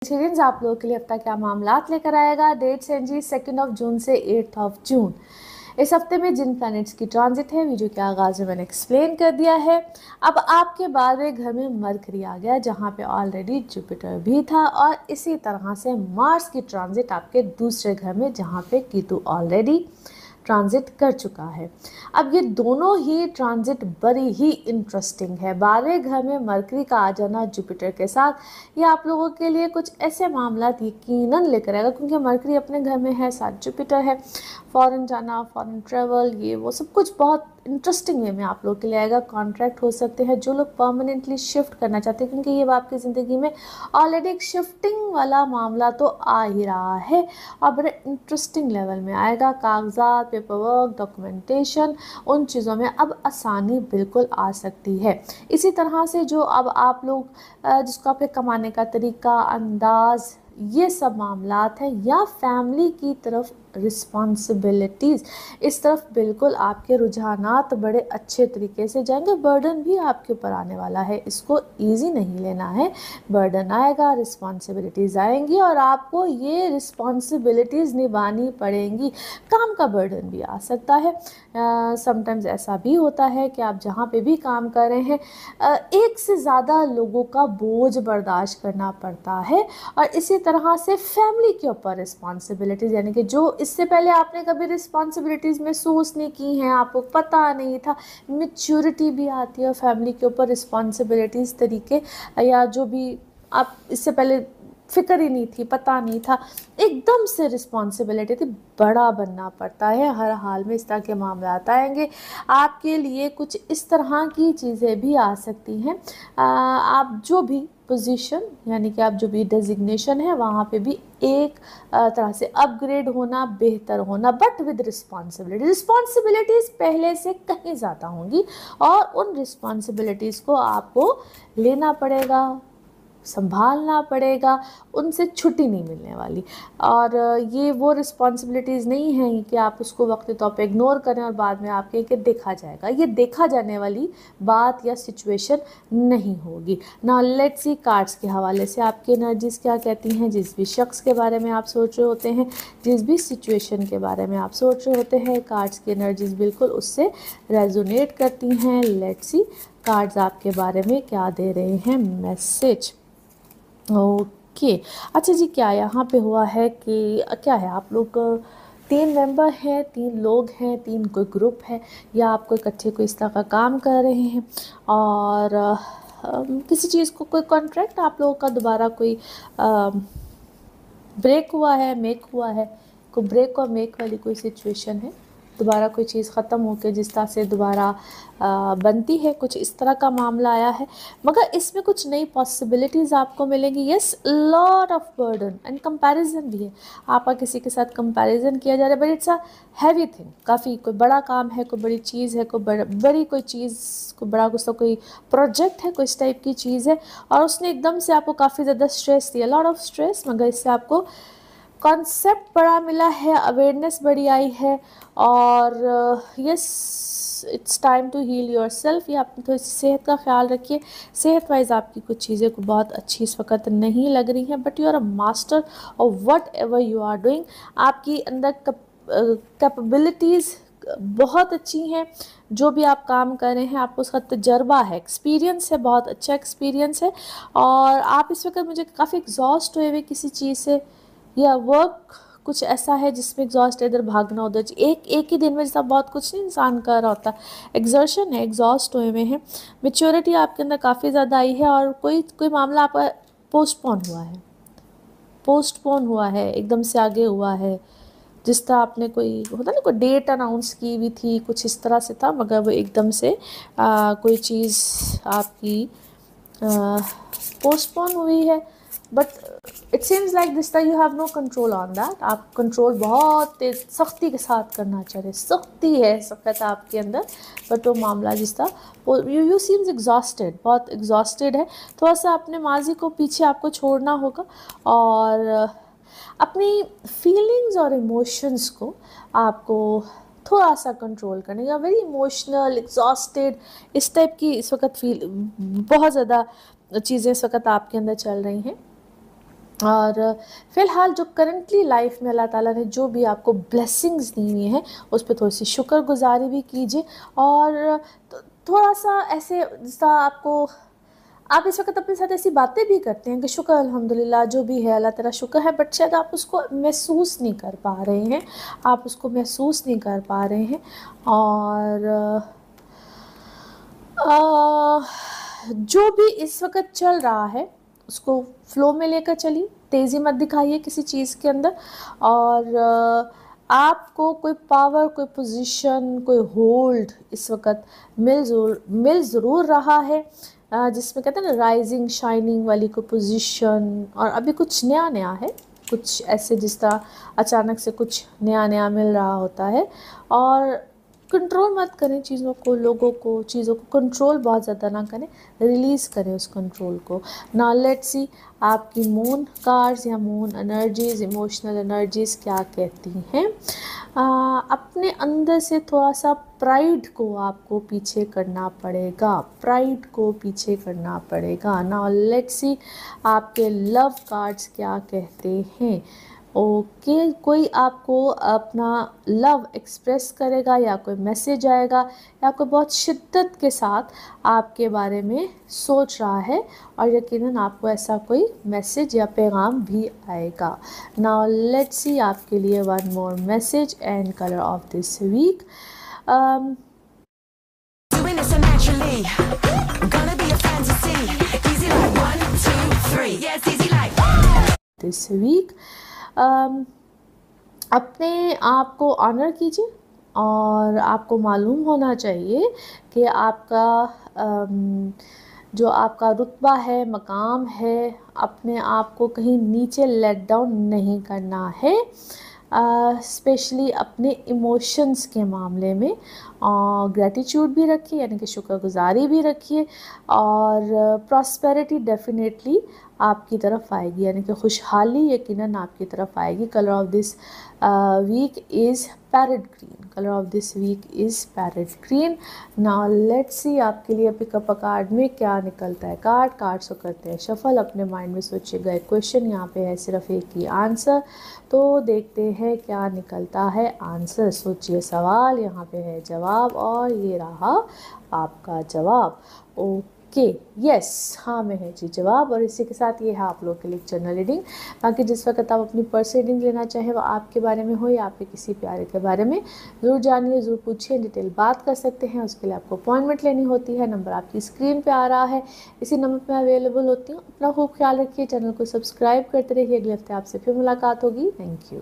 Experience आप लोगों के लिए हफ्ता क्या मामलात लेकर आएगा। डेट्स हैं जी 2 जून से 8 जून। इस हफ्ते में जिन प्लैनेट्स की ट्रांजिट है वीडियो के आगाज में मैंने एक्सप्लेन कर दिया है। अब आपके 12वें घर में मरकरी आ गया, जहां पे ऑलरेडी जुपिटर भी था, और इसी तरह से मार्स की ट्रांजिट आपके दूसरे घर में, जहां पे केतु ऑलरेडी ट्रांजिट कर चुका है। अब ये दोनों ही ट्रांजिट बड़ी ही इंटरेस्टिंग है। 12वें घर में मरकरी का आ जाना जुपिटर के साथ, ये आप लोगों के लिए कुछ ऐसे मामला यकीनन लेकर आएगा, क्योंकि मरकरी अपने घर में है, साथ जुपिटर है। फॉरेन जाना, फॉरेन ट्रेवल, ये वो सब कुछ बहुत इंटरेस्टिंग वे में आप लोग के लिए आएगा। कॉन्ट्रैक्ट हो सकते हैं, जो लोग परमानेंटली शिफ्ट करना चाहते हैं, क्योंकि ये आपकी ज़िंदगी में ऑलरेडी एक शिफ्टिंग वाला मामला तो आ ही रहा है और बड़े इंटरेस्टिंग लेवल में आएगा। कागजात, पेपर वर्क, डॉक्यूमेंटेशन, उन चीज़ों में अब आसानी बिल्कुल आ सकती है। इसी तरह से जो अब आप लोग जिसको आपके कमाने का तरीका, अंदाज, ये सब मामलात हैं, या फैमिली की तरफ रिस्पॉन्सिबिलिटीज़, इस तरफ बिल्कुल आपके रुझानात बड़े अच्छे तरीके से जाएंगे। बर्डन भी आपके ऊपर आने वाला है, इसको इजी नहीं लेना है। बर्डन आएगा, रिस्पॉन्सिबिलिटीज़ आएंगी और आपको ये रिस्पॉन्सिबिलिटीज़ निभानी पड़ेंगी। काम का बर्डन भी आ सकता है। समटाइम्स ऐसा भी होता है कि आप जहाँ पे भी काम कर रहे हैं, एक से ज़्यादा लोगों का बोझ बर्दाश्त करना पड़ता है, और इसी तरह से फैमिली के ऊपर रिस्पॉन्सिबिलिटीज़, यानी कि जो इससे पहले आपने कभी रिस्पॉन्सिबिलिटीज़ महसूस नहीं की हैं, आपको पता नहीं था, मैच्योरिटी भी आती है फैमिली के ऊपर रिस्पॉन्सिबिलिटीज़ तरीके, या जो भी आप इससे पहले फिक्र ही नहीं थी, पता नहीं था, एकदम से रिस्पॉन्सिबिलिटी थी, बड़ा बनना पड़ता है। हर हाल में इस तरह के मामले आएंगे आपके लिए। कुछ इस तरह की चीज़ें भी आ सकती हैं। आप जो भी पोजीशन, यानी कि आप जो भी डेजिग्नेशन है, वहाँ पे भी एक तरह से अपग्रेड होना, बेहतर होना, बट विद रिस्पॉन्सिबिलिटीज़ पहले से कहीं ज़्यादा होंगी, और उन रिस्पॉन्सिबिलिटीज़ को आपको लेना पड़ेगा, संभालना पड़ेगा, उनसे छुट्टी नहीं मिलने वाली। और ये वो रिस्पॉन्सिबिलिटीज़ नहीं हैं कि आप उसको वक्ती तौर पे इग्नोर करें और बाद में आपके कि देखा जाएगा। ये देखा जाने वाली बात या सिचुएशन नहीं होगी ना। लेट्स सी कार्ड्स के हवाले से आपकी एनर्जीज़ क्या कहती हैं। जिस भी शख्स के बारे में आप सोच रहे होते हैं, जिस भी सिचुएशन के बारे में आप सोच रहे होते हैं, कार्ड्स की एनर्जीज़ बिल्कुल उससे रेजोनेट करती हैं। लेट्स सी कार्ड्स आपके बारे में क्या दे रहे हैं मैसेज। ओके अच्छा जी, क्या यहाँ पे हुआ है कि क्या है, आप लोग 3 मेंबर हैं, 3 लोग हैं, 3 कोई ग्रुप है, या आप कोई इकट्ठे कोई इस तरह का काम कर रहे हैं, और किसी चीज़ को कोई कॉन्ट्रैक्ट आप लोगों का दोबारा कोई ब्रेक हुआ है, मेक हुआ है, कोई ब्रेक और मेक वाली कोई सिचुएशन है, दोबारा कोई चीज़ ख़त्म होकर जिस तरह से दोबारा बनती है, कुछ इस तरह का मामला आया है। मगर इसमें कुछ नई पॉसिबिलिटीज़ आपको मिलेंगी। Yes, lot of burden and comparison भी है। आपका किसी के साथ कंपैरिजन किया जा रहा है, but it's a heavy thing. काफ़ी कोई बड़ा काम है, कोई बड़ी चीज़ है, कोई बड़ी कोई चीज़, कोई बड़ा गुस्सा, कोई प्रोजेक्ट है, कोई इस टाइप की चीज़ है, और उसने एकदम से आपको काफ़ी ज़्यादा स्ट्रेस दिया, लॉट ऑफ स्ट्रेस। मगर इससे आपको कॉन्सेप्ट बड़ा मिला है, अवेयरनेस बड़ी आई है, और yes, it's time to heal yourself. या अपनी थोड़ी सी सेहत का ख्याल रखिए। सेहत वाइज आपकी कुछ चीज़ें को बहुत अच्छी इस वक्त नहीं लग रही हैं, but you are a master of whatever you are doing. आपकी अंदर कैपेबिलिटीज़ बहुत अच्छी हैं। जो भी आप काम कर रहे हैं, आपको उसका तजर्बा है, एक्सपीरियंस है, बहुत अच्छा एक्सपीरियंस है, और आप इस वक्त मुझे काफ़ी एग्जॉस्ट हुए किसी चीज़ से, या वर्क कुछ ऐसा है जिसमें एग्जॉस्ट है, इधर भागना उधर, एक ही दिन में जैसा बहुत कुछ नहीं इंसान कर रहा होता, एग्जर्शन है, एग्जॉस्ट हुए हैं। मैच्योरिटी आपके अंदर काफ़ी ज़्यादा आई है, और कोई मामला आपका पोस्टपोन हुआ है, एकदम से आगे हुआ है। जिस तरह आपने कोई होता ना, कोई डेट अनाउंस की हुई थी, कुछ इस तरह से था, मगर वो एकदम से कोई चीज़ आपकी पोस्टपोन हुई है। But it seems like this that you have no control on that. आप कंट्रोल बहुत सख्ती के साथ करना चाह रहे, सख्ती है, सख्त आपके अंदर, बट वो मामला जिस तरह यू सीम्स एग्जॉस्टेड, बहुत एग्जॉस्टेड है। थोड़ा सा अपने माजी को पीछे आपको छोड़ना होगा, और अपनी फीलिंग्स और इमोशंस को आपको थोड़ा सा कंट्रोल करने, या वेरी इमोशनल, एग्जॉस्टेड, इस टाइप की इस वक्त बहुत ज़्यादा चीज़ें इस वक्त आपके अंदर चल रही हैं। और फ़िलहाल जो करंटली लाइफ में अल्लाह ताला ने जो भी आपको ब्लेसिंग्स दी हुई हैं उस पर थोड़ी सी शुक्रगुजारी भी कीजिए। और थोड़ा सा ऐसे जैसा आपको, आप इस वक्त अपने साथ ऐसी बातें भी करते हैं कि शुक्र अल्हम्दुलिल्लाह जो भी है अल्लाह तेरा शुक्र है, बट शायद आप उसको महसूस नहीं कर पा रहे हैं, आप उसको महसूस नहीं कर पा रहे हैं। और जो भी इस वक्त चल रहा है उसको फ्लो में लेकर चलिए, तेज़ी मत दिखाइए किसी चीज़ के अंदर। और आपको कोई पावर, कोई पोजीशन, कोई होल्ड इस वक्त मिल ज़रूर रहा है, जिसमें कहते हैं ना राइजिंग शाइनिंग वाली कोई पोजीशन। और अभी कुछ नया नया है, कुछ ऐसे जिस तरह अचानक से कुछ नया नया मिल रहा होता है। और कंट्रोल मत करें चीज़ों को, लोगों को, चीज़ों को कंट्रोल बहुत ज़्यादा ना करें, रिलीज़ करें उस कंट्रोल को। नाउ लेट्स सी आपकी मून कार्ड्स या मून एनर्जीज, इमोशनल एनर्जीज क्या कहती हैं। अपने अंदर से थोड़ा सा प्राइड को आपको पीछे करना पड़ेगा, प्राइड को पीछे करना पड़ेगा। नाउ लेट्स सी आपके लव कार्ड्स क्या कहते हैं। ओके, कोई आपको अपना लव एक्सप्रेस करेगा या कोई मैसेज आएगा या कोई बहुत शिद्दत के साथ आपके बारे में सोच रहा है, और यकीनन आपको ऐसा कोई मैसेज या पैगाम भी आएगा। नाउ लेट्स सी आपके लिए one more message and colour of this week. This week अपने आप को ऑनर कीजिए, और आपको मालूम होना चाहिए कि आपका जो आपका रुतबा है, मकाम है, अपने आप को कहीं नीचे लेट डाउन नहीं करना है, स्पेशली अपने इमोशंस के मामले में। ग्रैटिट्यूड भी रखिए, यानी कि शुक्रगुजारी भी रखिए, और प्रॉस्पेरिटी डेफिनेटली आपकी तरफ आएगी, यानी कि खुशहाली यकीनन आपकी तरफ आएगी। Colour of this week is parrot green, colour of this week is parrot green. Now let's see आपके लिए पिकअप अ कार्ड में क्या निकलता है। कार्ड्स को करते हैं शफल। अपने माइंड में सोचिएगा एक क्वेश्चन, यहाँ पे है सिर्फ एक ही आंसर, तो देखते हैं क्या निकलता है आंसर। सोचिए सवाल, यहाँ पे है जवाब, और ये रहा आपका जवाब। ओके, यस, हाँ में है जी जवाब। और इसी के साथ ये है आप लोग के लिए जनरल रीडिंग। बाकी जिस वक्त आप अपनी पर्सनल रीडिंग लेना चाहें, वो आपके बारे में हो या आपके किसी प्यारे के बारे में, ज़रूर जानिए, ज़रूर पूछिए, डिटेल बात कर सकते हैं। उसके लिए आपको अपॉइंटमेंट लेनी होती है। नंबर आपकी स्क्रीन पे आ रहा है, इसी नंबर पर अवेलेबल होती हूँ। अपना खूब ख्याल रखिए, चैनल को सब्सक्राइब करते रहिए। अगले हफ्ते आपसे फिर मुलाकात होगी। Thank you.